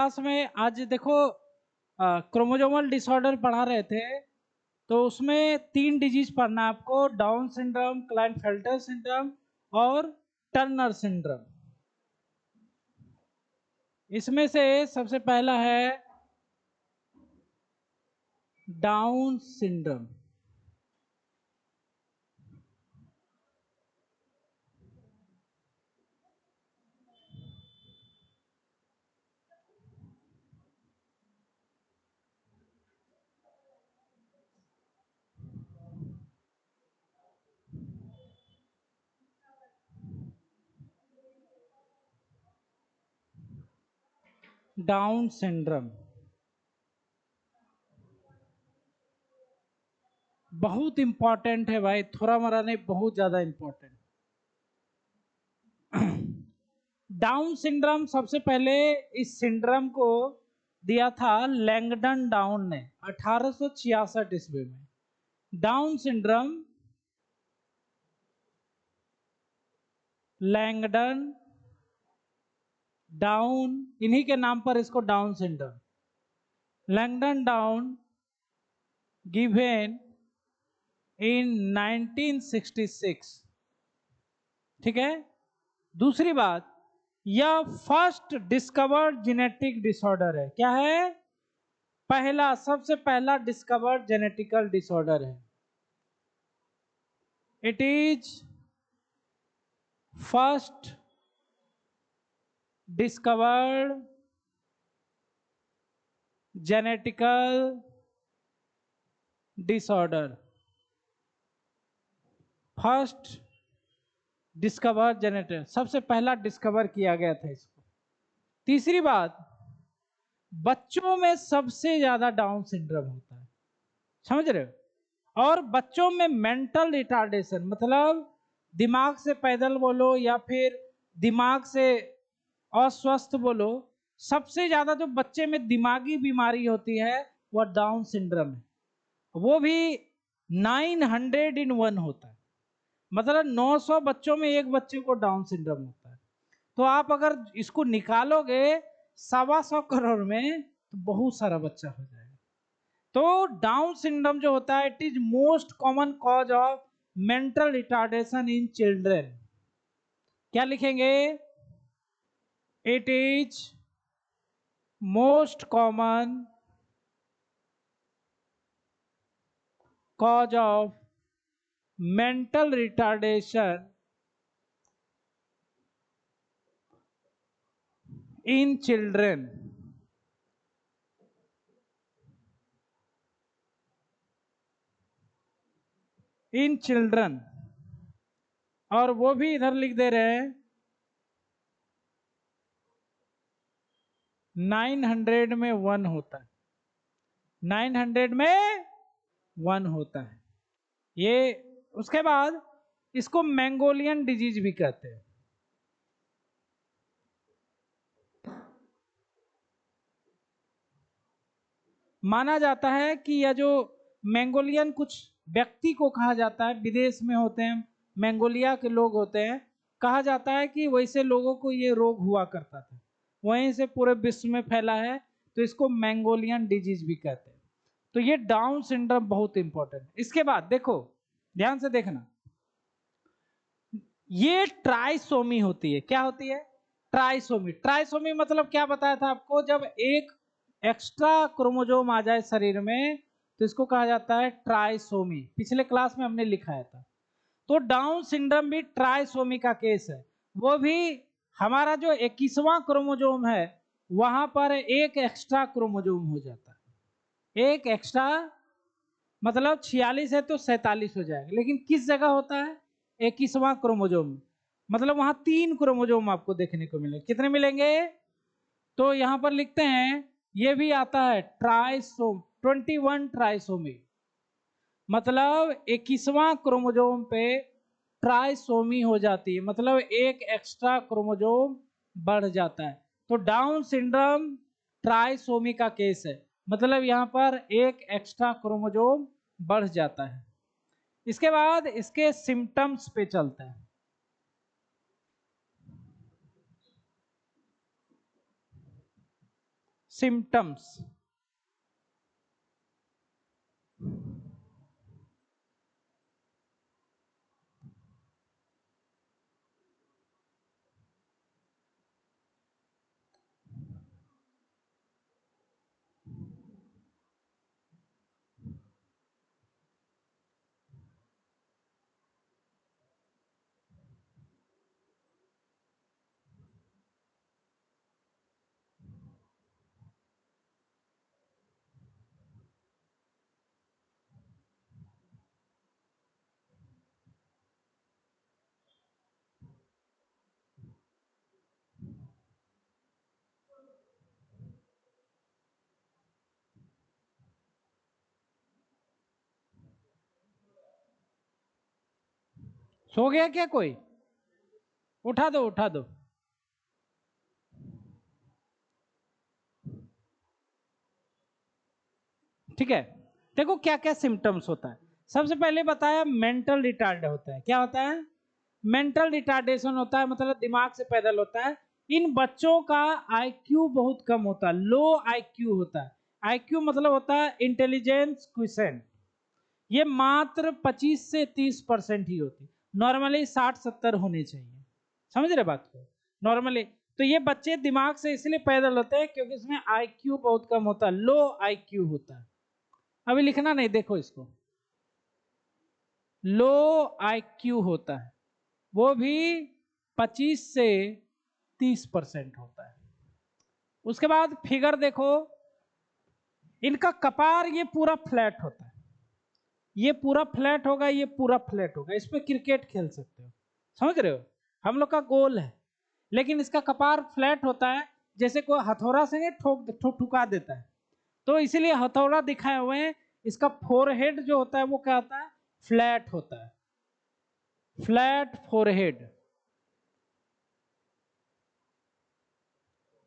Class में आज देखो क्रोमोसोमल डिसऑर्डर पढ़ा रहे थे, तो उसमें 3 डिजीज पढ़ना है आपको। डाउन सिंड्रोम, क्लाइनफेल्टर सिंड्रोम और टर्नर सिंड्रोम। इसमें से सबसे पहला है डाउन सिंड्रोम। डाउन सिंड्रोम बहुत इंपॉर्टेंट है भाई, थोड़ा मरा नहीं, बहुत ज्यादा इंपॉर्टेंट। डाउन सिंड्रोम सबसे पहले इस सिंड्रोम को दिया था लैंगडन डाउन ने 1866 ईस्वी में। डाउन सिंड्रोम, लैंगडन डाउन, इन्हीं के नाम पर इसको down syndrome. Langdon down given in 1966। ठीक है। दूसरी बात, यह फर्स्ट डिस्कवर्ड जेनेटिक डिसऑर्डर है। क्या है? पहला, सबसे पहला डिस्कवर्ड जेनेटिकल डिसऑर्डर है। It is first discovered genetical disorder. First discover genetic, सबसे पहला डिस्कवर किया गया था इसको। तीसरी बात, बच्चों में सबसे ज्यादा डाउन सिंड्रोम होता है, समझ रहे हो? और बच्चों में मेंटल रिटार्डेशन, मतलब दिमाग से पैदल बोलो या फिर दिमाग से अस्वस्थ बोलो, सबसे ज्यादा जो बच्चे में दिमागी बीमारी होती है वह डाउन सिंड्रोम है। वो भी 900 in 1 होता है, मतलब 900 बच्चों में एक बच्चे को डाउन सिंड्रोम होता है। तो आप अगर इसको निकालोगे 125 करोड़ में तो बहुत सारा बच्चा हो जाएगा। तो डाउन सिंड्रोम जो होता है, it is most common cause of mental retardation in children. क्या लिखेंगे? It is most common cause of mental retardation in children। In children, और वो भी इधर लिख दे रहे हैं 900 में 1 होता है। 900 में 1 होता है ये। उसके बाद इसको मैंगोलियन डिजीज भी कहते हैं। माना जाता है कि यह जो मैंगोलियन, कुछ व्यक्ति को कहा जाता है, विदेश में होते हैं, मैंगोलिया के लोग होते हैं, कहा जाता है कि वैसे लोगों को ये रोग हुआ करता था, वहीं से पूरे विश्व में फैला है, तो इसको मैंगोलियन डिजीज भी कहते हैं। तो ये डाउन सिंड्रोम बहुत इंपॉर्टेंट है। इसके बाद देखो, ध्यान से देखना, ये ट्राइसोमी होती है। क्या होती है? ट्राइसोमी। ट्राइसोमी मतलब क्या बताया था आपको? जब एक एक्स्ट्रा क्रोमोसोम आ जाए शरीर में तो इसको कहा जाता है ट्राइसोमी। पिछले क्लास में हमने लिखाया था। तो डाउन सिंड्रोम भी ट्राइसोमी का केस है। वो भी हमारा जो 21वां क्रोमोसोम है वहां पर एक एक्स्ट्रा क्रोमोसोम हो जाता है। एक एक्स्ट्रा, मतलब 46 है तो 47 हो जाएगा, लेकिन किस जगह होता है? 21वां क्रोमोसोम। मतलब वहां 3 क्रोमोसोम आपको देखने को मिलेंगे। कितने मिलेंगे? तो यहां पर लिखते हैं, ये भी आता है ट्राइसोम, 21 ट्राइसोमी, मतलब 21वां क्रोमोसोम पे ट्राइसोमी हो जाती है, मतलब एक एक्स्ट्रा क्रोमोसोम बढ़ जाता है। तो डाउन सिंड्रोम ट्राइसोमी का केस है, मतलब यहां पर एक एक्स्ट्रा क्रोमोसोम बढ़ जाता है। इसके बाद इसके सिम्टम्स पे चलते हैं। सिम्टम्स। सो गया क्या कोई? उठा दो उठा दो। ठीक है, देखो क्या क्या सिम्टम्स होता है। सबसे पहले बताया मेंटल रिटार्ड होता है। क्या होता है? मेंटल रिटार्डेशन होता है, मतलब दिमाग से पैदल होता है। इन बच्चों का आईक्यू बहुत कम होता है, लो आईक्यू होता है। आईक्यू मतलब होता है इंटेलिजेंस क्विसेंट, ये मात्र 25 से 30% ही होती, नॉर्मली 60-70 होने चाहिए। समझ रहे बात को? नॉर्मली तो ये बच्चे दिमाग से इसलिए पैदल होते हैं क्योंकि इसमें आईक्यू बहुत कम होता है, लो आईक्यू होता है। अभी लिखना नहीं, देखो इसको, लो आईक्यू होता है, वो भी 25 से 30% होता है। उसके बाद फिगर देखो, इनका कपार ये पूरा फ्लैट होता है, ये पूरा फ्लैट होगा, ये पूरा फ्लैट होगा। इस पे क्रिकेट खेल सकते हो, समझ रहे हो? हम लोग का गोल है, लेकिन इसका कपार फ्लैट होता है, जैसे कोई हथौड़ा से नहीं ठुका देता है, तो इसीलिए हथौड़ा दिखाए हुए हैं। इसका फोरहेड जो होता है वो क्या होता है? फ्लैट होता है, फ्लैट फोरहेड।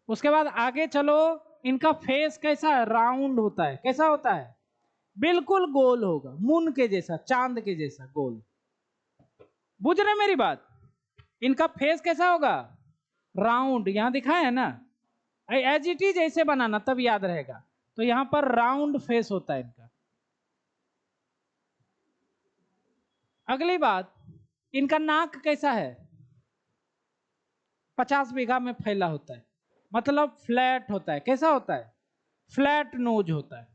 उसके बाद आगे चलो, इनका फेस कैसा है? राउंड होता है। कैसा होता है? बिल्कुल गोल होगा, मून के जैसा, चांद के जैसा गोल। बुझ रहे मेरी बात? इनका फेस कैसा होगा? राउंड, यहां दिखाया है ना, एज इट इज ऐसे बनाना तब याद रहेगा। तो यहां पर राउंड फेस होता है इनका। अगली बात, इनका नाक कैसा है? 50 बीघा में फैला होता है, मतलब फ्लैट होता है। कैसा होता है? फ्लैट नोज होता है।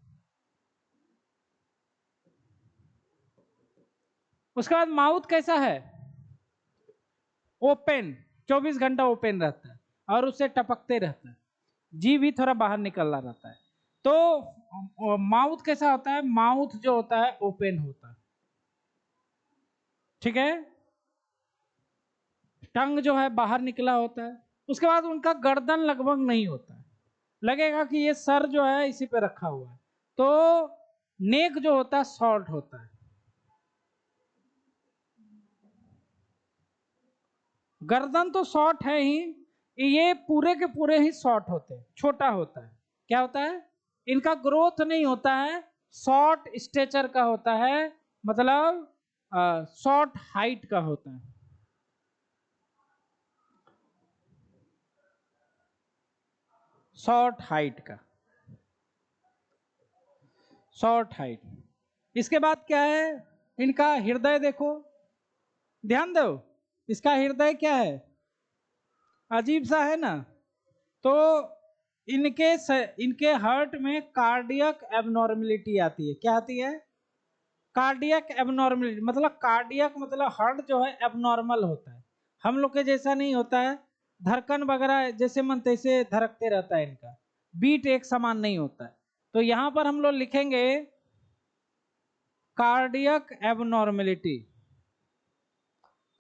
उसके बाद माउथ कैसा है? ओपन, 24 घंटा ओपन रहता है और उससे टपकते रहता है, जी भी थोड़ा बाहर निकलना रहता है। तो माउथ कैसा होता है? माउथ जो होता है ओपन होता है। ठीक है, टंग जो है बाहर निकला होता है। उसके बाद उनका गर्दन लगभग नहीं होता है, लगेगा कि ये सर जो है इसी पे रखा हुआ है। तो नेक जो होता है शॉर्ट होता है, गर्दन तो शॉर्ट है ही, ये पूरे के पूरे ही शॉर्ट होते हैं, छोटा होता है। क्या होता है? इनका ग्रोथ नहीं होता है, शॉर्ट स्टेचर का होता है, मतलब शॉर्ट हाइट का होता है। शॉर्ट हाइट का, शॉर्ट हाइट। इसके बाद क्या है? इनका हृदय देखो, ध्यान दो, इसका हृदय क्या है? अजीब सा है ना। तो इनके इनके हार्ट में कार्डियक एबनॉर्मेलिटी आती है। क्या आती है? कार्डियक एबनॉर्मेलिटी, मतलब कार्डियक मतलब हार्ट जो है एबनॉर्मल होता है, हम लोग के जैसा नहीं होता है। धड़कन वगैरह जैसे मन तैसे धड़कते रहता है, इनका बीट एक समान नहीं होता है। तो यहां पर हम लोग लिखेंगे कार्डियक एबनॉर्मेलिटी,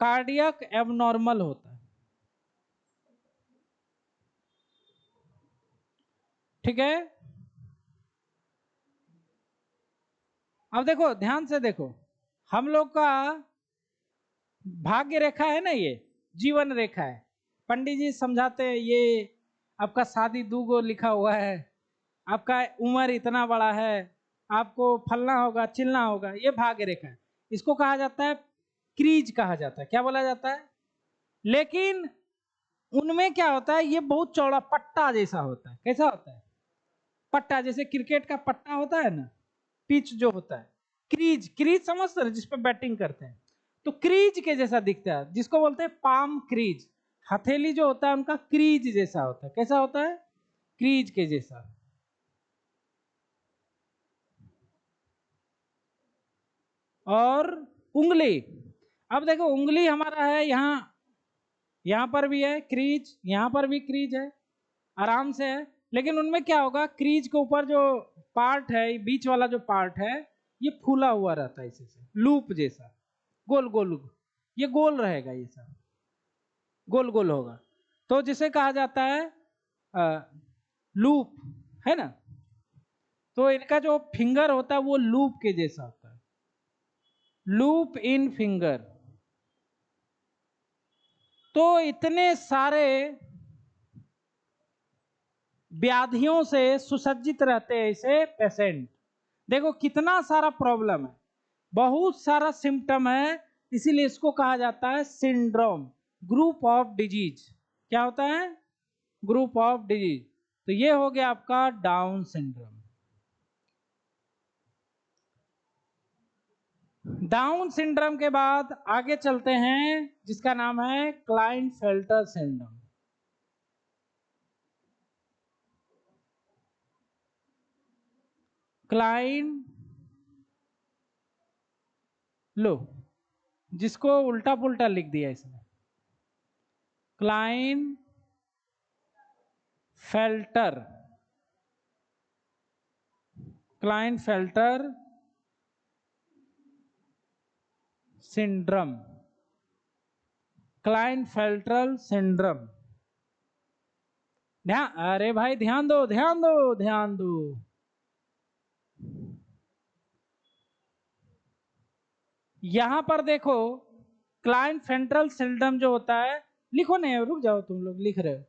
कार्डियक एबनॉर्मल होता है। ठीक है, अब देखो ध्यान से देखो, हम लोग का भाग्य रेखा है ना, ये जीवन रेखा है। पंडित जी समझाते हैं, ये आपका शादी दूगो लिखा हुआ है, आपका उम्र इतना बड़ा है, आपको फलना होगा चिलना होगा, ये भाग्य रेखा है। इसको कहा जाता है क्रीज, कहा जाता है। क्या बोला जाता है? लेकिन उनमें क्या होता है, ये बहुत चौड़ा पट्टा जैसा होता है। कैसा होता है? पट्टा, जैसे क्रिकेट का पट्टा होता है ना, पिच जो होता है, क्रीज, क्रीज समझते हैं जिस पे बैटिंग करते हैं, तो क्रीज के जैसा दिखता है, जिसको बोलते हैं पाम क्रीज। हथेली जो होता है उनका क्रीज जैसा होता है। कैसा होता है? क्रीज के जैसा। और उंगली, अब देखो उंगली हमारा है यहां पर भी है क्रीज, यहां पर भी क्रीज है, आराम से है। लेकिन उनमें क्या होगा, क्रीज के ऊपर जो पार्ट है, बीच वाला जो पार्ट है, ये फूला हुआ रहता है, इसी से लूप जैसा, गोल गोल, ये गोल रहेगा, ये सब गोल गोल होगा, तो जिसे कहा जाता है लूप, है ना। तो इनका जो फिंगर होता है वो लूप के जैसा होता है, लूप इन फिंगर। तो इतने सारे व्याधियों से सुसज्जित रहते हैं ऐसे पेशेंट। देखो कितना सारा प्रॉब्लम है, बहुत सारा सिम्टम है, इसीलिए इसको कहा जाता है सिंड्रोम, ग्रुप ऑफ डिजीज। क्या होता है? Group of disease. तो ये हो गया आपका डाउन सिंड्रोम। डाउन सिंड्रोम के बाद आगे चलते हैं, जिसका नाम है क्लाइनफेल्टर सिंड्रोम। क्लाइन, लो जिसको उल्टा पुल्टा लिख दिया इसने, Klinefelter, Klinefelter syndrome, Klinefelter syndrome. ध्यान, अरे भाई ध्यान दो, ध्यान दो, ध्यान दो। यहां पर देखो, क्लाइनफेल्टर सिंड्रोम जो होता है, लिखो नहीं, रुक जाओ, तुम लोग लिख रहे हो।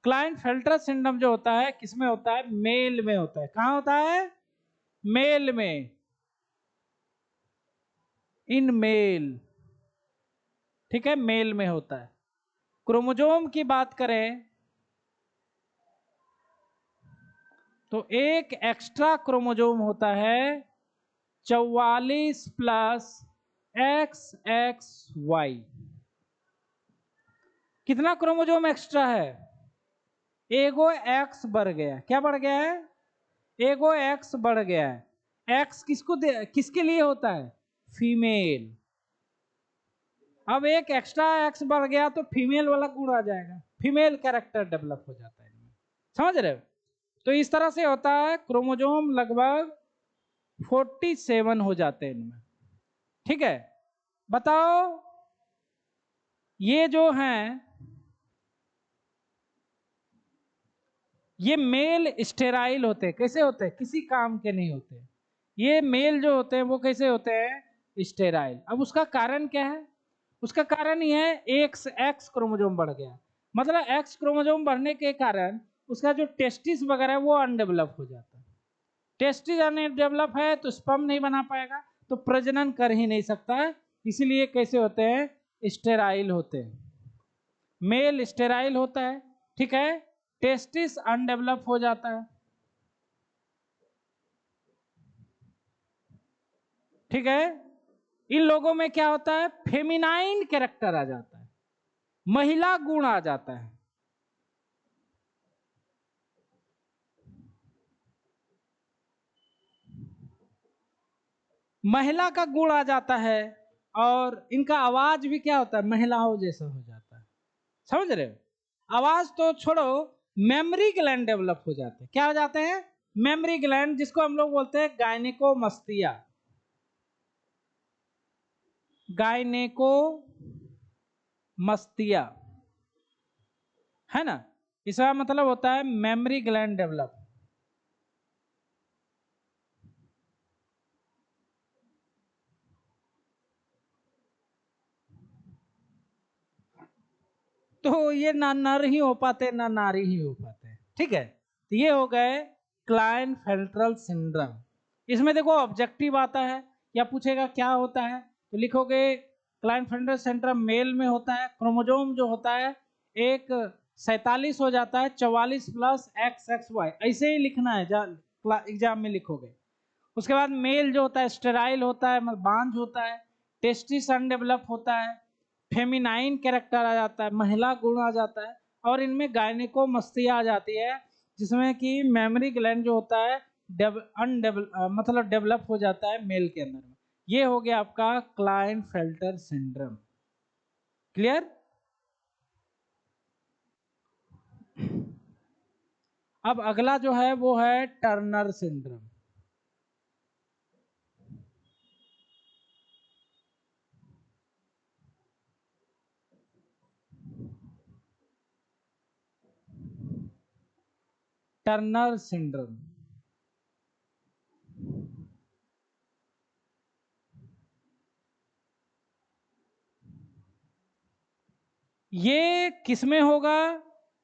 क्लाइनफेल्टर सिंड्रोम जो होता है किसमें होता है? मेल में होता है। कहां होता है? मेल में, इन मेल, ठीक है, मेल में होता है। क्रोमोजोम की बात करें तो एक एक्स्ट्रा क्रोमोजोम होता है 44 प्लस XXY। कितना क्रोमोजोम एक्स्ट्रा है? एगो एक्स बढ़ गया। क्या बढ़ गया है? एगो एक्स बढ़ गया है। एक्स किसके लिए होता है? फीमेल। अब एक एक्स्ट्रा एक्स बढ़ गया तो फीमेल वाला गुण आ जाएगा, फीमेल कैरेक्टर डेवलप हो जाता है इनमें। समझ रहे हो? तो इस तरह से होता है, क्रोमोजोम लगभग 47 हो जाते हैं इनमें। ठीक है, बताओ ये जो हैं, ये मेल स्टेराइल होते हैं। कैसे होते हैं? किसी काम के नहीं होते। ये मेल जो होते हैं वो कैसे होते हैं? स्टेराइल। अब उसका कारण क्या है? उसका कारण ये है, एक्स क्रोमोजोम बढ़ गया, मतलब एक्स क्रोमोजोम बढ़ने के कारण उसका जो टेस्टिस वगैरह है वो अनडेवलप हो जाता है। टेस्टिस अनडेवलप है तो स्पर्म नहीं बना पाएगा, तो प्रजनन कर ही नहीं सकता है। इसीलिए कैसे होते हैं? स्टेराइल होते हैं, मेल स्टेराइल होता है। ठीक है, टेस्टिस अनडेवलप हो जाता है। ठीक है, इन लोगों में क्या होता है? फेमिनाइन कैरेक्टर आ जाता है, महिला गुण आ जाता है। महिला का गुण आ जाता है, और इनका आवाज भी क्या होता है? महिलाओं जैसा हो जाता है। समझ रहे हो? आवाज तो छोड़ो, मेमोरी ग्लैंड डेवलप हो जाते हैं। क्या हो जाते हैं? मेमोरी ग्लैंड, जिसको हम लोग बोलते हैं गायनेकोमस्तिया। गायनेकोमस्तिया, है ना, इसका मतलब होता है मेमोरी ग्लैंड डेवलप। तो ये ना नर ही हो पाते ना नारी ही हो पाते। ठीक है, तो ये हो गए क्लाइनफेल्टर सिंड्रोम। इसमें देखो ऑब्जेक्टिव आता है, या पूछेगा क्या होता है, तो लिखोगे क्लाइनफेल्टर सिंड्रोम मेल में होता है। क्रोमोजोम जो होता है एक 47 हो जाता है 44 प्लस एक्स एक्स वाई, ऐसे ही लिखना है एग्जाम में लिखोगे। उसके बाद मेल जो होता है स्टेराइल होता है, बांझ होता है, टेस्टिस अनडेवलप होता है, फेमिनाइन कैरेक्टर आ जाता है, महिला गुण आ जाता है, और इनमें गायनिकोमस्तिया आ जाती है, जिसमें कि मेमोरी ग्लैंड जो होता है मतलब डेवलप हो जाता है मेल के अंदर में। ये हो गया आपका क्लाइनफेल्टर सिंड्रोम। क्लियर? अब अगला जो है वो है टर्नर सिंड्रोम। टर्नर सिंड्रोम ये किसमें होगा?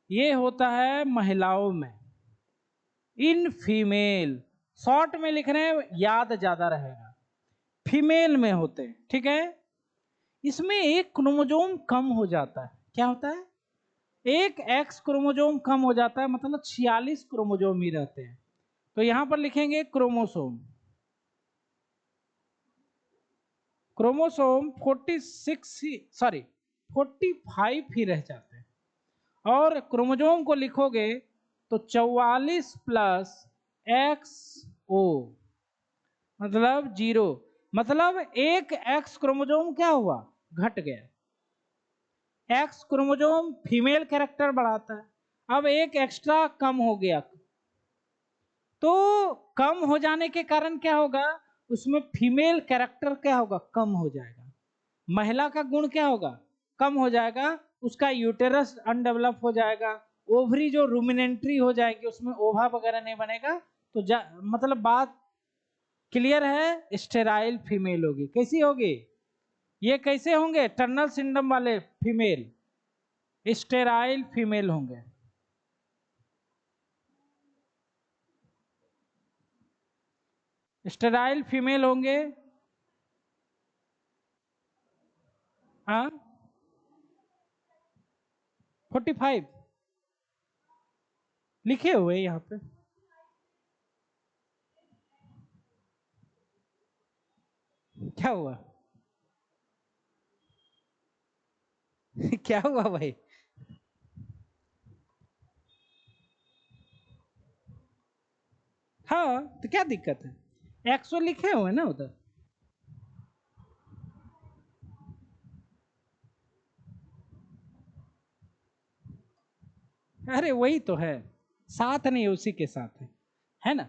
ये होता है महिलाओं में, इन फीमेल। शॉर्ट में लिख रहे हैं, याद ज्यादा रहेगा, फीमेल में होते हैं, ठीक है। इसमें एक क्रोमोजोम कम हो जाता है। क्या होता है? एक एक्स क्रोमोजोम कम हो जाता है, मतलब 46 क्रोमोजोम ही रहते हैं। तो यहां पर लिखेंगे क्रोमोसोम। क्रोमोसोम 46 ही, सॉरी 45 ही रह जाते हैं। और क्रोमोजोम को लिखोगे तो 44 प्लस एक्स ओ, मतलब 0, मतलब एक एक्स क्रोमोजोम क्या हुआ? घट गया। एक्स क्रोमोजोम फीमेल कैरेक्टर बढ़ाता है, अब एक एक्स्ट्रा कम हो गया। तो कम हो जाने के कारण क्या होगा? उसमें फीमेल कैरेक्टर क्या होगा? कम हो जाएगा। महिला का गुण क्या होगा? कम हो जाएगा। उसका यूटेरस अनडेवलप हो जाएगा, ओवरी जो रूमिनेंट्री हो जाएगी, उसमें ओवा वगैरह नहीं बनेगा। तो मतलब बात क्लियर है, स्टेराइल फीमेल होगी। कैसी होगी? ये कैसे होंगे? टर्नर सिंड्रोम वाले फीमेल स्टेराइल फीमेल होंगे। स्टेराइल फीमेल होंगे। हाँ 45 लिखे हुए यहाँ पे। क्या हुआ? क्या हुआ भाई? हाँ तो क्या दिक्कत है? 100 लिखे हुए ना उधर। अरे वही तो है, साथ नहीं उसी के साथ है ना।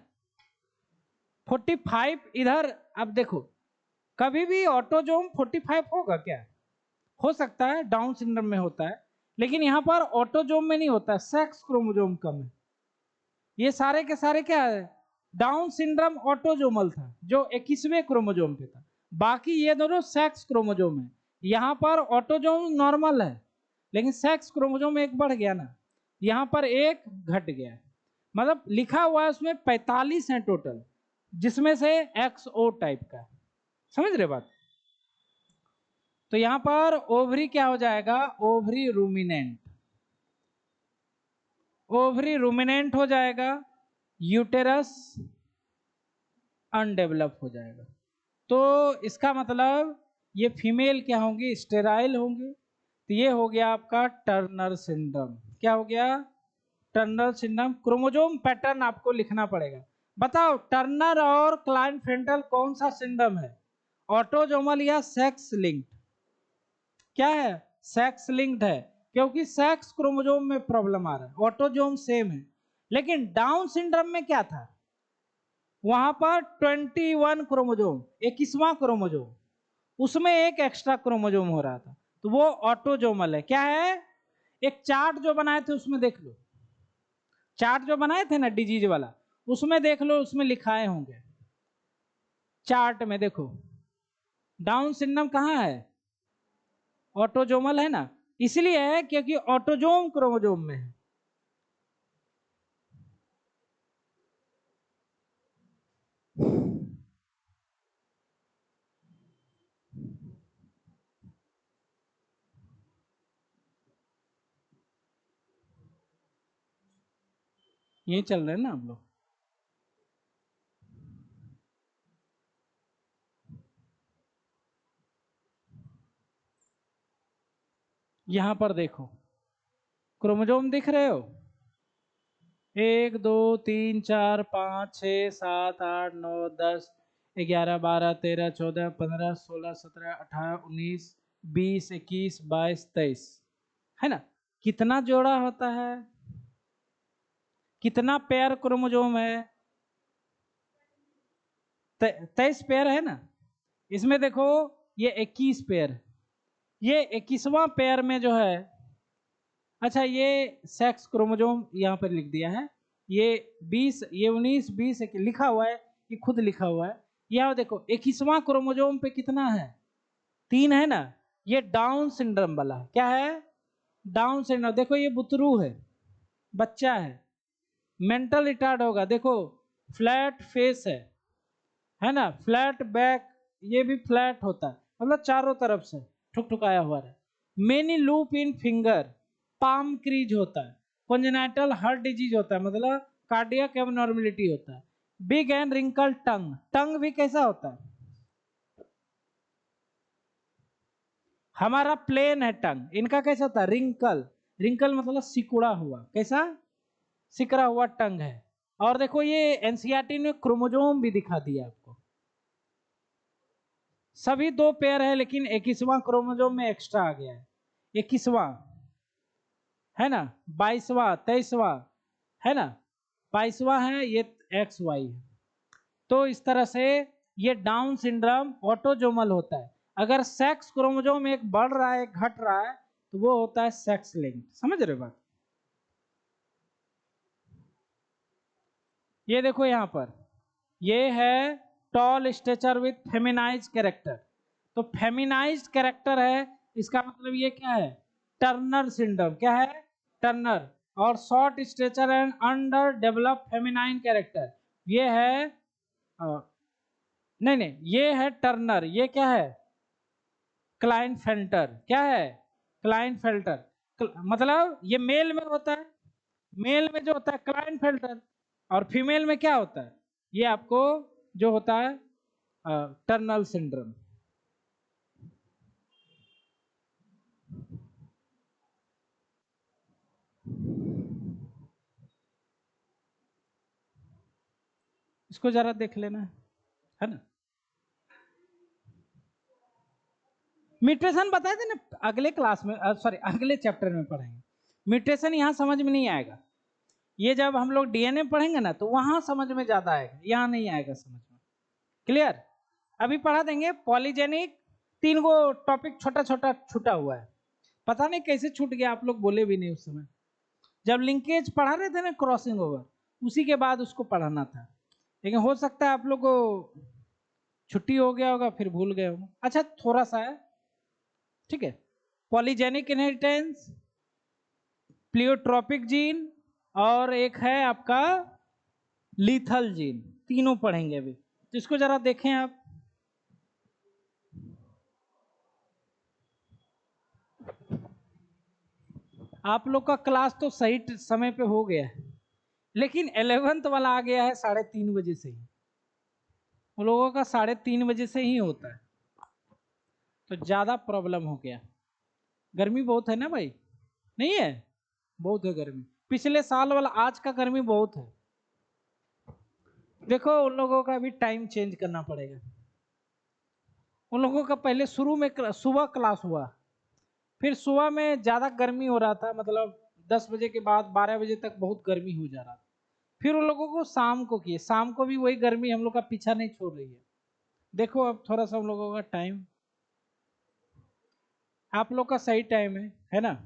45 इधर। अब देखो, कभी भी ऑटोजोम 45 होगा क्या? हो सकता है डाउन सिंड्रोम में होता है, लेकिन यहां पर ऑटोजोम में नहीं होता है, सेक्स क्रोमोजोम कम है। ये सारे के सारे क्या है? डाउन सिंड्रोम ऑटोजोमल था जो 21वें क्रोमोजोम पे था, बाकी ये दोनों सेक्स क्रोमोजोम है। यहां पर ऑटोजोम नॉर्मल है, लेकिन सेक्स क्रोमोजोम एक बढ़ गया ना, यहां पर एक घट गया। मतलब लिखा हुआ है उसमें 45 है टोटल, जिसमें से एक्स ओ टाइप का। समझ रहे बात? तो यहां पर ओवरी क्या हो जाएगा? Ovary ruminant. ओवरी रूमिनेंट हो जाएगा, यूटेरस अनडेवलप हो जाएगा। तो इसका मतलब ये फीमेल क्या होंगी? स्टेराइल होंगी। तो ये हो गया आपका टर्नर सिंड्रोम। क्या हो गया? Turner syndrome. क्रोमोजोम पैटर्न आपको लिखना पड़ेगा। बताओ टर्नर और क्लाइनफेल्टर कौन सा सिंड्रोम है? ऑटोजोमल या सेक्स लिंक्ड? क्या है? सेक्स लिंक्ड है, क्योंकि सेक्स क्रोमोजोम में प्रॉब्लम आ रहा है, ऑटोजोम सेम है। लेकिन डाउन सिंड्रोम में क्या था? वहां पर 21 क्रोमोजोम, 21वां क्रोमोजोम, उसमें एक एक्स्ट्रा क्रोमोजोम हो रहा था, तो वो ऑटोजोमल है। क्या है? एक चार्ट जो बनाए थे उसमें देख लो, चार्ट जो बनाए थे ना डिजीज वाला, उसमें देख लो, उसमें लिखाए होंगे। चार्ट में देखो, डाउन सिंड्रोम कहाँ है? ऑटोजोमल है ना, इसलिए है क्योंकि ऑटोजोम क्रोमोजोम में है। यही चल रहे हैं ना हम लोग। यहां पर देखो क्रोमोजोम दिख रहे हो, 1 2 3 4 5 6 7 8 9 10 11 12 13 14 15 16 17 18 19 20 21 22 23 है ना। कितना जोड़ा होता है, कितना पेयर क्रोमोजोम है, 23 पेयर है ना। इसमें देखो ये 21 पेयर, ये 21वां पेयर में जो है, अच्छा ये सेक्स क्रोमोजोम यहाँ पर लिख दिया है, ये 20 ये 19 20 लिखा हुआ है, ये खुद लिखा हुआ है। यहाँ देखो 21वां क्रोमोजोम पे कितना है, 3 है ना। ये डाउन सिंड्रोम वाला क्या है, डाउन सिंड्रोम। देखो ये बुतरू है, बच्चा मेंटल रिटार्ड होगा। देखो फ्लैट फेस है ना, फ्लैट बैक, ये भी फ्लैट होता है, मतलब चारों तरफ से ठुकठुकाया हुआ है। Many loop in finger, palm crease होता है। कॉन्जेनाइटल हार्ट डिजीज होता है, मतलब कार्डियक एबनॉर्मलिटी होता है। बिग एंड रिंकल टंग, टंग भी कैसा होता है, हमारा प्लेन है टंग, इनका कैसा होता है रिंकल, रिंकल मतलब सिकुड़ा हुआ, कैसा सिकरा हुआ टंग है। और देखो ये एनसीईआरटी ने क्रोमोजोम भी दिखा दिया आपको, सभी 2 पेयर है, लेकिन 21वां क्रोमोजोम में एक्स्ट्रा आ गया है, 21वां है ना, 22वां 23वां है ना, 22वां है, ये एक्स वाई है। तो इस तरह से ये डाउन सिंड्रोम ऑटोजोमल होता है। अगर सेक्स क्रोमोजोम एक बढ़ रहा है एक घट रहा है तो वो होता है सेक्स लिंक्ड, समझ रहे हो बात। ये देखो यहां पर, ये है टॉल स्टेचर विथ फेमिनाइज कैरेक्टर, तो फेमिनाइज कैरेक्टर है, इसका मतलब ये क्या है, टर्नर सिंड्रोम, क्या है टर्नर। और short stature and under develop feminine character, ये है नहीं नहीं, ये है टर्नर, ये क्या है क्लाइनफेल्टर, क्या है क्लाइनफेल्टर, मतलब ये मेल में होता है, मेल में जो होता है क्लाइनफेल्टर, और फीमेल में क्या होता है, ये आपको जो होता है टर्नल सिंड्रोम। इसको जरा देख लेना है ना। म्यूटेशन बताए थे ना अगले क्लास में, सॉरी अगले चैप्टर में पढ़ेंगे। म्यूटेशन यहाँ समझ में नहीं आएगा, ये जब हम लोग डीएनए पढ़ेंगे ना तो वहां समझ में ज्यादा आएगा, यहाँ नहीं आएगा समझ में। क्लियर, अभी पढ़ा देंगे पॉलीजेनिक, 3 गो टॉपिक छोटा छोटा छूटा हुआ है, पता नहीं कैसे छूट गया, आप लोग बोले भी नहीं उस समय जब लिंकेज पढ़ा रहे थे ना, क्रॉसिंग ओवर, उसी के बाद उसको पढ़ाना था, लेकिन हो सकता है आप लोग को छुट्टी हो गया होगा फिर भूल गए होंगे। अच्छा थोड़ा सा है, ठीक है, पॉलीजेनिक इनहेरिटेंस, प्लियोट्रोपिक जीन, और एक है आपका लीथल जीन, तीनों पढ़ेंगे अभी, तो इसको जरा देखें आप। आप लोग का क्लास तो सही समय पे हो गया है, लेकिन 11th वाला आ गया है 3:30 बजे से ही, उन लोगों का 3:30 बजे से ही होता है, तो ज्यादा प्रॉब्लम हो गया। गर्मी बहुत है ना भाई, नहीं है, बहुत है गर्मी, पिछले साल वाला आज का गर्मी बहुत है। देखो उन लोगों का भी टाइम चेंज करना पड़ेगा, उन लोगों का पहले शुरू में सुबह क्लास हुआ, फिर सुबह में ज़्यादा गर्मी हो रहा था, मतलब 10 बजे के बाद 12 बजे तक बहुत गर्मी हो जा रहा था, फिर उन लोगों को शाम को किए, शाम को भी वही गर्मी हम लोग का पीछा नहीं छोड़ रही है। देखो अब थोड़ा सा हम लोगों का टाइम, आप लोग का सही टाइम है ना।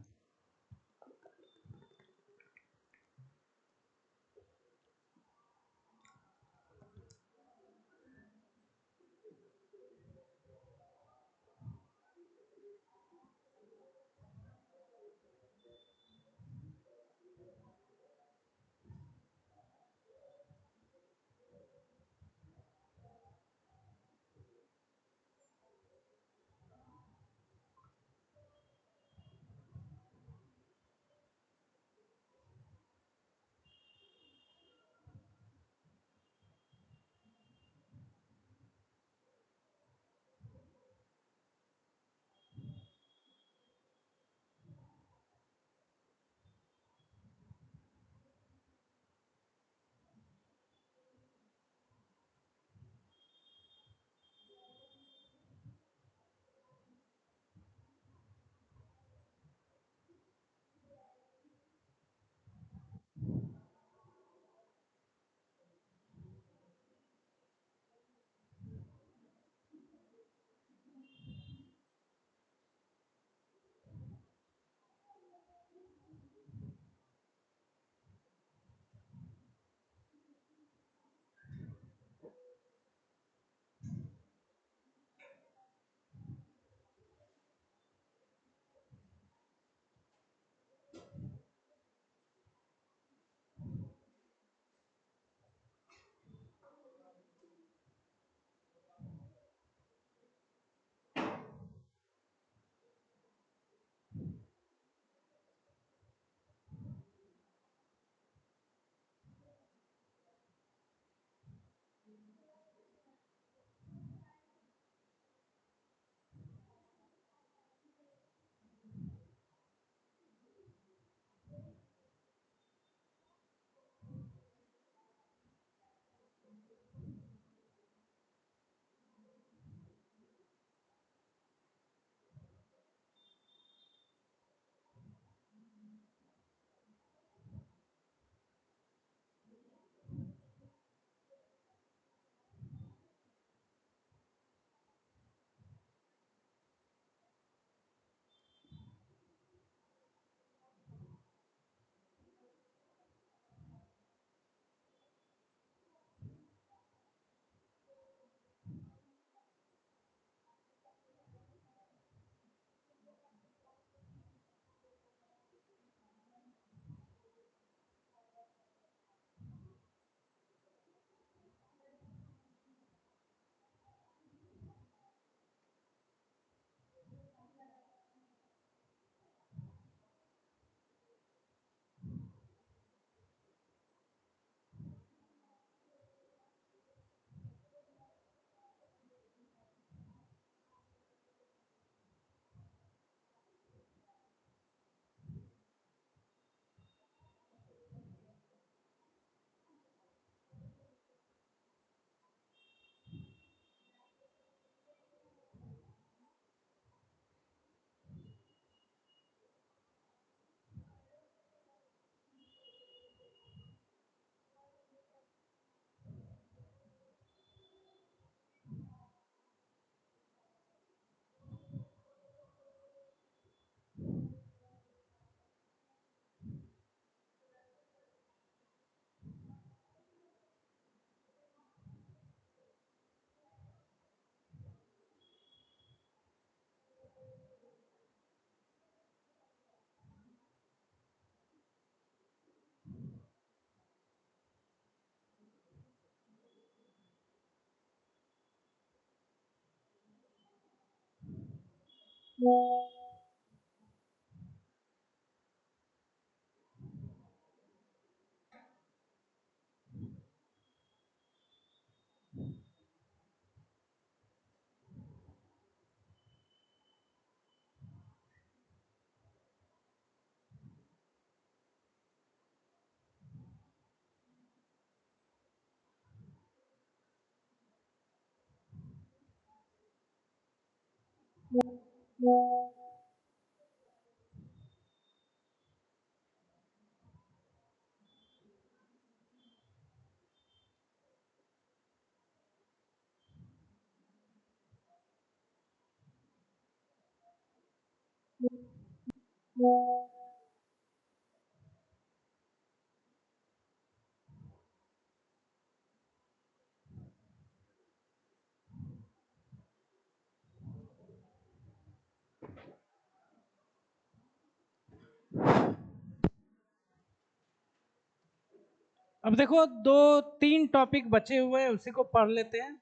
अब देखो, दो तीन टॉपिक बचे हुए हैं, उसी को पढ़ लेते हैं।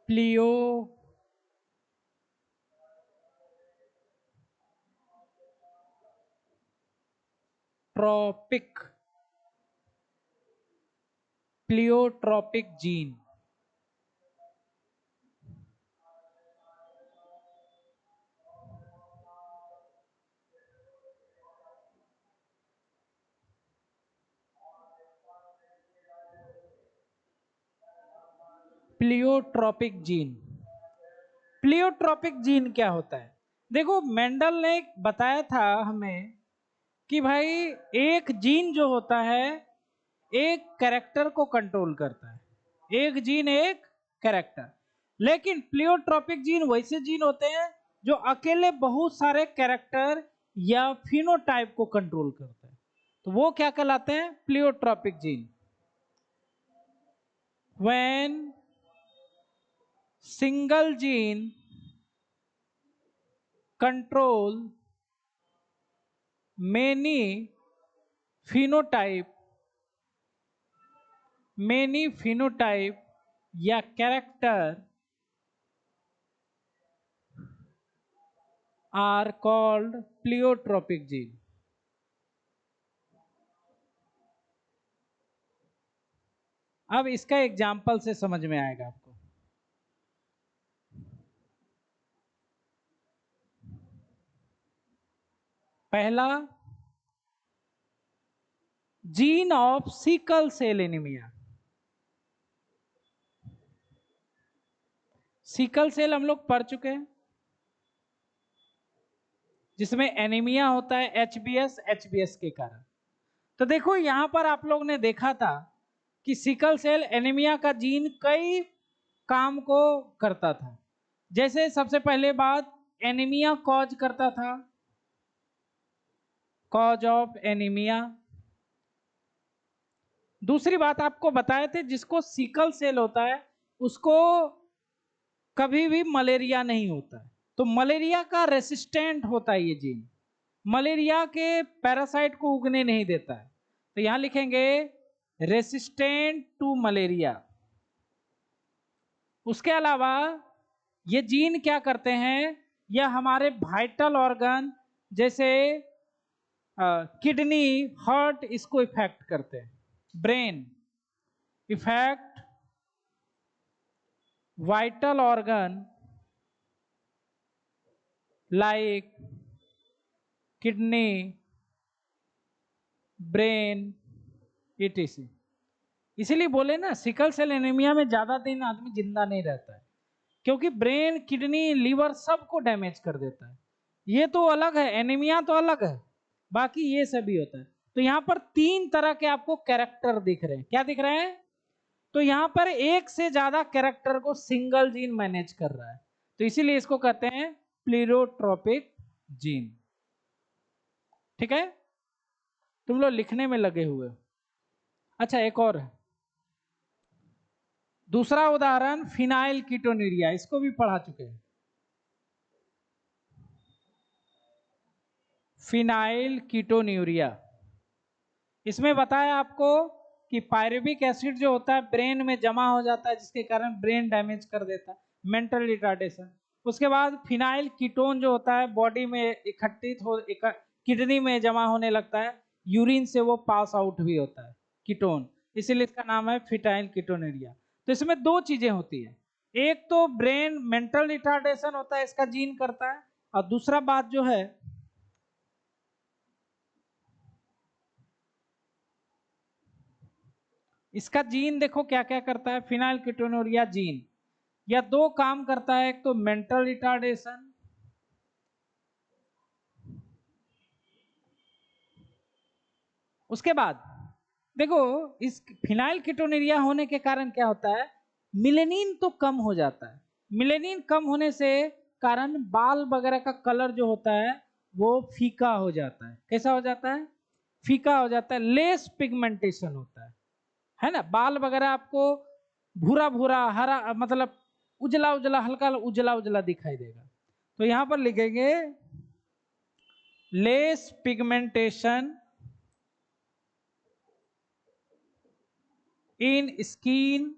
Pleiotropic pleiotropic gene. Pleiotropic gene. Pleiotropic gene क्या होता है? देखो, मेंडल ने बताया था हमें कि भाई एक जीन जो होता है एक कैरेक्टर को कंट्रोल करता है। एक जीन एक कैरेक्टर। लेकिन प्लियोट्रॉपिक जीन वैसे जीन होते हैं जो अकेले बहुत सारे कैरेक्टर या फिनोटाइप को कंट्रोल करते हैं। तो वो क्या कहलाते हैं? Pleiotropic gene. When single gene control many phenotype या character are called pleiotropic gene. अब इसका एग्जाम्पल से समझ में आएगा आपको। पहला, gene of sickle cell anaemia. Sickle cell हम लोग पढ़ चुके हैं, जिसमें एनीमिया होता है एचबीएस के कारण। तो देखो, यहां पर आप लोग ने देखा था कि सिकल सेल एनीमिया का जीन कई काम को करता था। जैसे सबसे पहले बात, एनीमिया कॉज करता था, कॉज ऑफ एनीमिया। दूसरी बात आपको बताए थे, जिसको सिकल सेल होता है उसको कभी भी मलेरिया नहीं होता है। तो मलेरिया का रेसिस्टेंट होता है ये जीन, मलेरिया के पैरासाइट को उगने नहीं देता है। तो यहां लिखेंगे रेसिस्टेंट टू मलेरिया। उसके अलावा ये जीन क्या करते हैं? यह हमारे वाइटल ऑर्गन जैसे किडनी, हार्ट, इसको इफेक्ट करते हैं। Brain effect vital organ like kidney, brain, etc। इसीलिए बोले ना, सिकल सेल एनीमिया में ज्यादा दिन आदमी जिंदा नहीं रहता है, क्योंकि ब्रेन, किडनी, लीवर सबको डैमेज कर देता है। ये तो अलग है, एनीमिया तो अलग है, बाकी ये सभी होता है। तो यहाँ पर तीन तरह के आपको कैरेक्टर दिख रहे हैं। क्या दिख रहे हैं? तो यहाँ पर एक से ज्यादा कैरेक्टर को सिंगल जीन मैनेज कर रहा है, तो इसीलिए इसको कहते हैं प्लियोट्रॉपिक जीन। ठीक है, तुम लोग लिखने में लगे हुए। अच्छा, एक और है, दूसरा उदाहरण फिनाइल कीटोन्यूरिया, इसको भी पढ़ा चुके हैं। फिनाइल कीटोन्यूरिया, इसमें बताया आपको कि पायरुविक एसिड जो होता है ब्रेन में जमा हो जाता है, जिसके कारण ब्रेन डैमेज कर देता है, मेंटल रिटार्डेशन। उसके बाद फिनाइल कीटोन जो होता है बॉडी में इकट्ठित हो किडनी में जमा होने लगता है, यूरिन से वो पास आउट भी होता है कीटोन, इसीलिए इसका नाम है फिनाइल कीटोन्यूरिया। तो इसमें दो चीजें होती है, एक तो ब्रेन मेंटल रिटार्डेशन होता है, इसका जीन करता है, और दूसरा बात जो है इसका जीन देखो क्या क्या करता है। फिनाइल कीटोन्यूरिया जीन या दो काम करता है, एक तो मेंटल रिटार्डेशन, उसके बाद देखो इस फिनाइल कीटोन्यूरिया होने के कारण क्या होता है, मिलेनिन तो कम हो जाता है। मिलेनिन कम होने से कारण बाल वगैरह का कलर जो होता है वो फीका हो जाता है। कैसा हो जाता है? फीका हो जाता है, लेस पिगमेंटेशन होता है ना। बाल वगैरह आपको भूरा भूरा हरा मतलब उजला उजला हल्का उजला उजला दिखाई देगा। तो यहां पर लिखेंगे less pigmentation in skin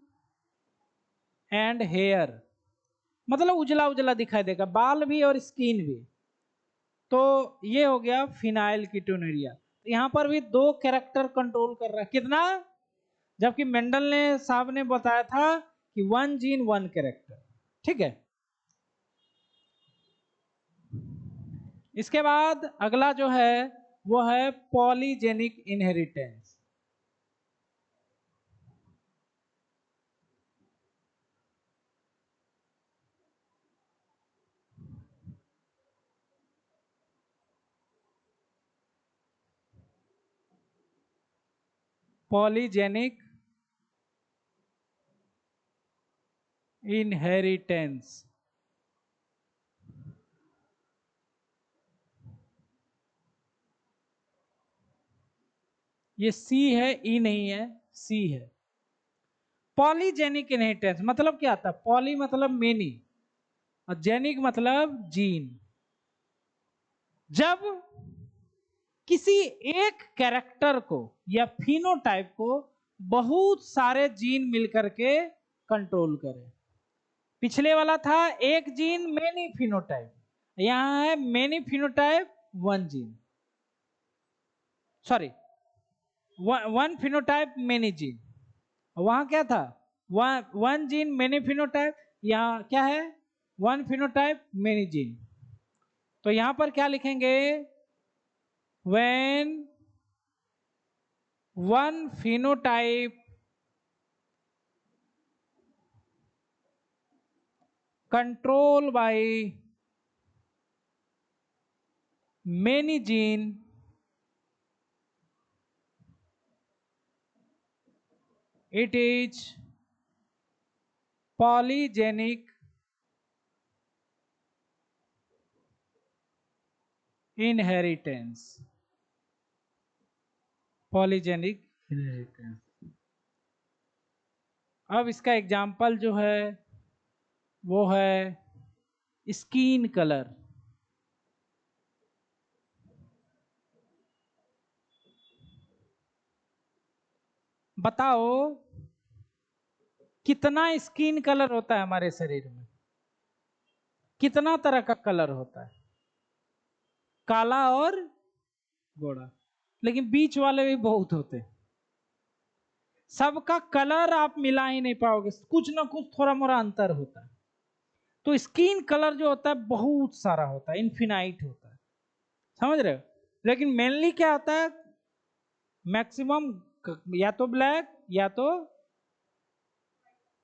and hair, मतलब उजला उजला दिखाई देगा बाल भी और स्किन भी। तो ये हो गया फिनाइल कीटोन्यूरिया। तो यहां पर भी दो कैरेक्टर कंट्रोल कर रहा है, कितना? जबकि मेंडल ने साहब ने बताया था कि वन जीन वन कैरेक्टर। ठीक है, इसके बाद अगला जो है वो है पॉलीजेनिक इनहेरिटेंस। पॉलीजेनिक इनहेरिटेंस, ये सी है, ई नहीं है, सी है। पॉलीजेनिक इनहेरिटेंस मतलब क्या आता है? पॉली मतलब मेनी और जेनिक मतलब जीन। जब किसी एक कैरेक्टर को या फिनोटाइप को बहुत सारे जीन मिलकर के कंट्रोल करें। पिछले वाला था एक जीन मेनी फिनोटाइप, यहां है many phenotype one gene, sorry one phenotype many gene. वहां क्या था? वन जीन मेनी फिनोटाइप, यहां क्या है? One phenotype many gene. तो यहां पर क्या लिखेंगे? When one phenotype controlled by many gene, it is polygenic inheritance। Polygenic inheritance. अब इसका एग्जाम्पल जो है वो है स्किन कलर। बताओ कितना स्किन कलर होता है हमारे शरीर में? कितना तरह का कलर होता है? काला और गोरा, लेकिन बीच वाले भी बहुत होते हैं। सबका कलर आप मिला ही नहीं पाओगे, कुछ ना कुछ थोड़ा मोड़ा अंतर होता है। तो स्किन कलर जो होता है बहुत सारा होता है, इन्फिनाइट होता है, समझ रहे हो? लेकिन मेनली क्या होता है, मैक्सिमम या तो ब्लैक या तो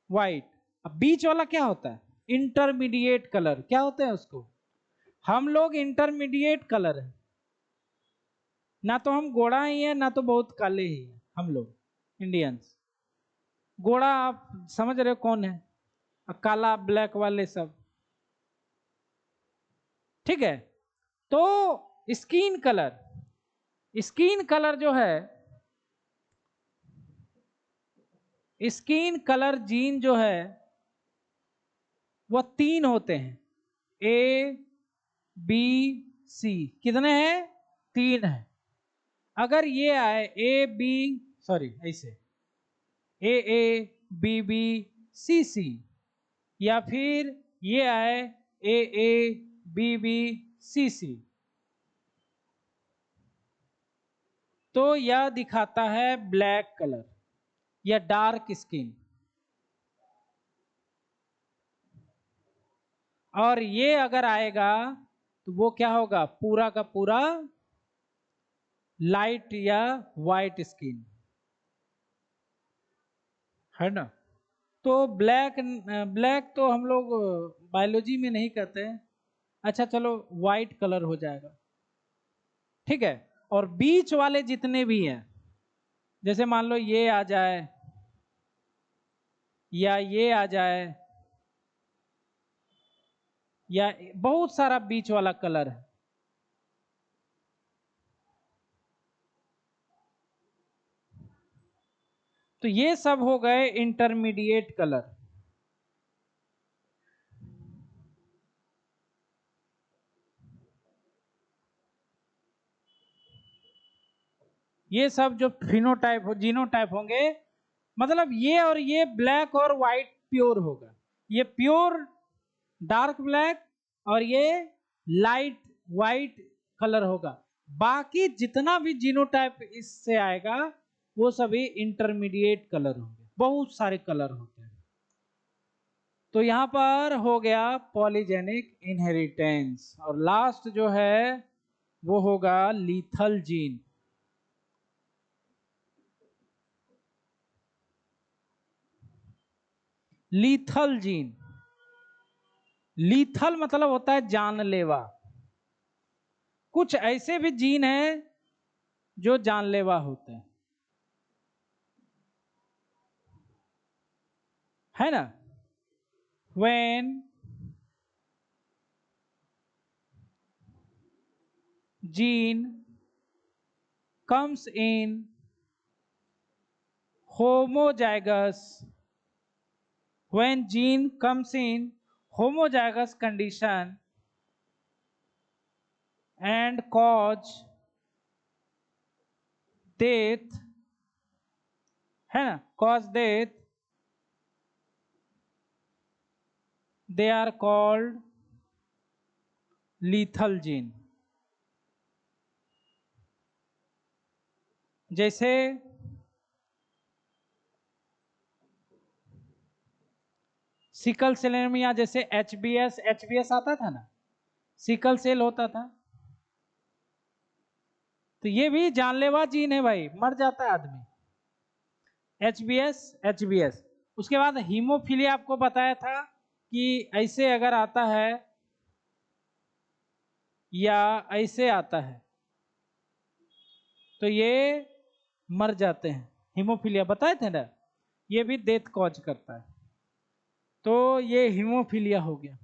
व्हाइट। अब बीच वाला क्या होता है? Intermediate colour. क्या होते हैं उसको? हम लोग इंटरमीडिएट कलर है, ना तो हम गोरा ही है ना तो बहुत काले ही है। हम लोग इंडियंस गोरा आप समझ रहे हो कौन है, और काला ब्लैक वाले सब। ठीक है, तो स्किन कलर, स्किन कलर जो है स्किन कलर जीन जो है वह 3 होते हैं, ए बी सी। कितने हैं? 3 है। अगर ये आए ए बी, सॉरी ऐसे ए बी बी सी सी, या फिर ये आए ए बी बी सी सी, तो यह दिखाता है ब्लैक कलर या डार्क स्किन। और ये अगर आएगा तो वो क्या होगा? पूरा का पूरा लाइट या वाइट स्किन, है ना। तो ब्लैक, ब्लैक तो हम लोग बायोलॉजी में नहीं कहते हैं। अच्छा चलो वाइट कलर हो जाएगा, ठीक है। और बीच वाले जितने भी हैं, जैसे मान लो ये आ जाए या ये आ जाए, या बहुत सारा बीच वाला कलर है, तो ये सब हो गए इंटरमीडिएट कलर। ये सब जो फिनोटाइप हो, जीनोटाइप होंगे, मतलब ये और ये ब्लैक और व्हाइट प्योर होगा, ये प्योर डार्क ब्लैक, और ये लाइट व्हाइट कलर होगा। बाकी जितना भी जीनोटाइप इससे आएगा वो सभी इंटरमीडिएट कलर होंगे, बहुत सारे कलर होते हैं। तो यहां पर हो गया पॉलीजेनिक इनहेरिटेंस। और लास्ट जो है वो होगा lethal gene. Lethal gene, lethal मतलब होता है जानलेवा। कुछ ऐसे भी जीन हैं जो जानलेवा होते हैं, है ना। when gene comes in homozygous, when gene comes in homozygous condition and cause death, है ना, cause death, they are called lethal gene। जैसे सिकल सेलेमिया, जैसे एच बी एस आता था ना, सिकल सेल होता था, तो ये भी जानलेवा जीन है भाई, मर जाता है आदमी। H B S. उसके बाद हीमोफीलिया आपको बताया था कि ऐसे अगर आता है या ऐसे आता है तो ये मर जाते हैं। हीमोफीलिया बताए थे ना, ये भी डेथ कॉज करता है। तो ये हीमोफीलिया हो गया।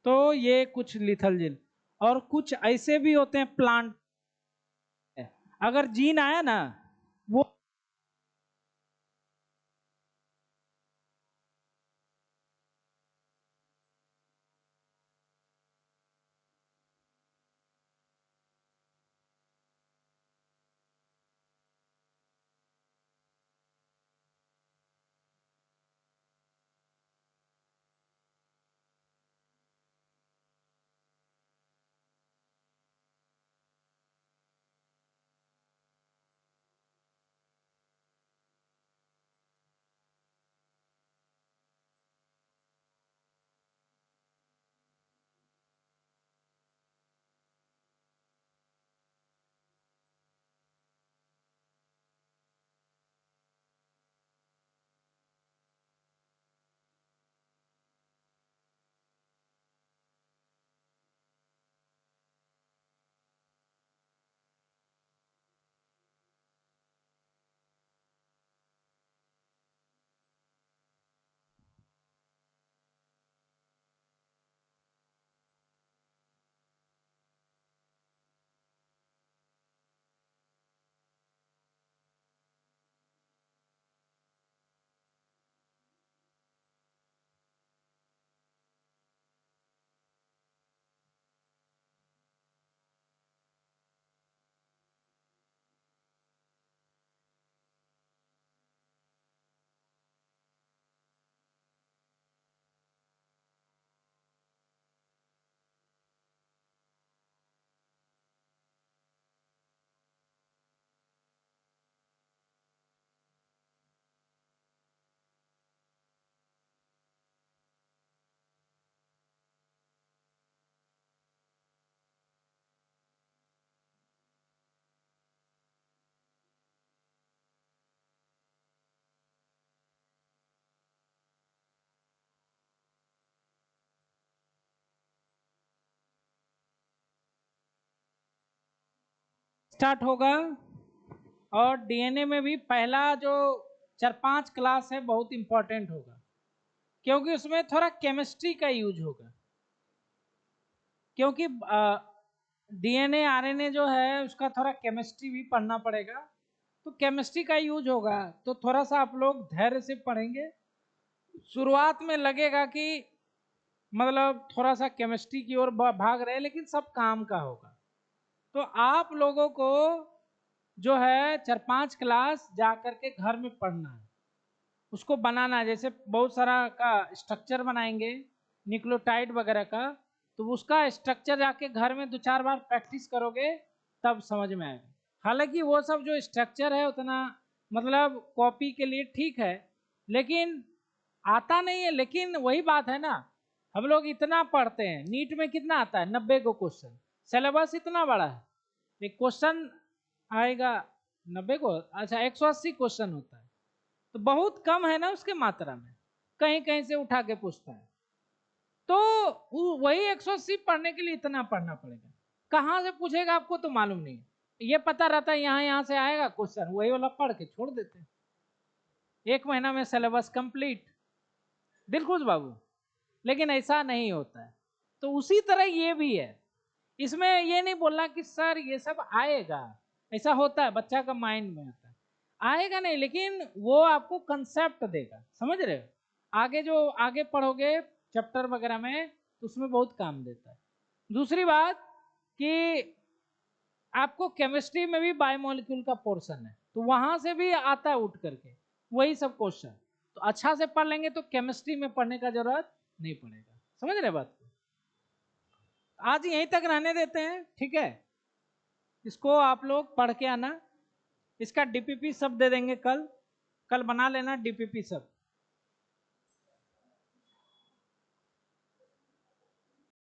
तो ये कुछ लिथल जीन, और कुछ ऐसे भी होते हैं प्लांट, अगर जीन आया ना वो स्टार्ट होगा। और डीएनए में भी पहला जो 4-5 क्लास है बहुत इंपॉर्टेंट होगा, क्योंकि उसमें थोड़ा केमिस्ट्री का यूज होगा। क्योंकि डीएनए आरएनए जो है उसका थोड़ा केमिस्ट्री भी पढ़ना पड़ेगा, तो केमिस्ट्री का यूज होगा। तो थोड़ा सा आप लोग धैर्य से पढ़ेंगे। शुरुआत में लगेगा कि मतलब थोड़ा सा केमिस्ट्री की ओर भाग रहे हैं, लेकिन सब काम का होगा। तो आप लोगों को जो है 4-5 क्लास जा करके घर में पढ़ना है, उसको बनाना है। जैसे बहुत सारा का स्ट्रक्चर बनाएंगे न्यूक्लियोटाइड वगैरह का, तो उसका स्ट्रक्चर जाके घर में 2-4 बार प्रैक्टिस करोगे तब समझ में आएगा। हालांकि वो सब जो स्ट्रक्चर है उतना मतलब कॉपी के लिए ठीक है, लेकिन आता नहीं है। लेकिन वही बात है ना, हम लोग इतना पढ़ते हैं, नीट में कितना आता है 90 को क्वेश्चन, सिलेबस इतना बड़ा है, एक क्वेश्चन आएगा 90 को, अच्छा 180 क्वेश्चन होता है, तो बहुत कम है ना उसके मात्रा में, कहीं कहीं से उठा के पूछता है। तो वही 180 पढ़ने के लिए इतना पढ़ना पड़ेगा, कहाँ से पूछेगा आपको तो मालूम नहीं है। ये पता रहता है यहाँ से आएगा क्वेश्चन, वही वाला पढ़ के छोड़ देते हैं, 1 महीना में सिलेबस कंप्लीट, दिलखुश बाबू। लेकिन ऐसा नहीं होता है। तो उसी तरह ये भी है, इसमें ये नहीं बोलना कि सर ये सब आएगा, ऐसा होता है बच्चा का माइंड में आता है, आएगा नहीं, लेकिन वो आपको कंसेप्ट देगा, समझ रहे हो। आगे जो आगे पढ़ोगे चैप्टर वगैरह में तो उसमें बहुत काम देता है। दूसरी बात कि आपको केमिस्ट्री में भी बायोमोलिक्यूल का पोर्शन है, तो वहां से भी आता है उठ करके वही सब क्वेश्चन, तो अच्छा से पढ़ लेंगे तो केमिस्ट्री में पढ़ने का जरूरत नहीं पड़ेगा। समझ रहे बात को। आज यहीं तक रहने देते हैं, ठीक है। इसको आप लोग पढ़ के आना, इसका डीपीपी सब दे देंगे कल, कल बना लेना डीपीपी सब।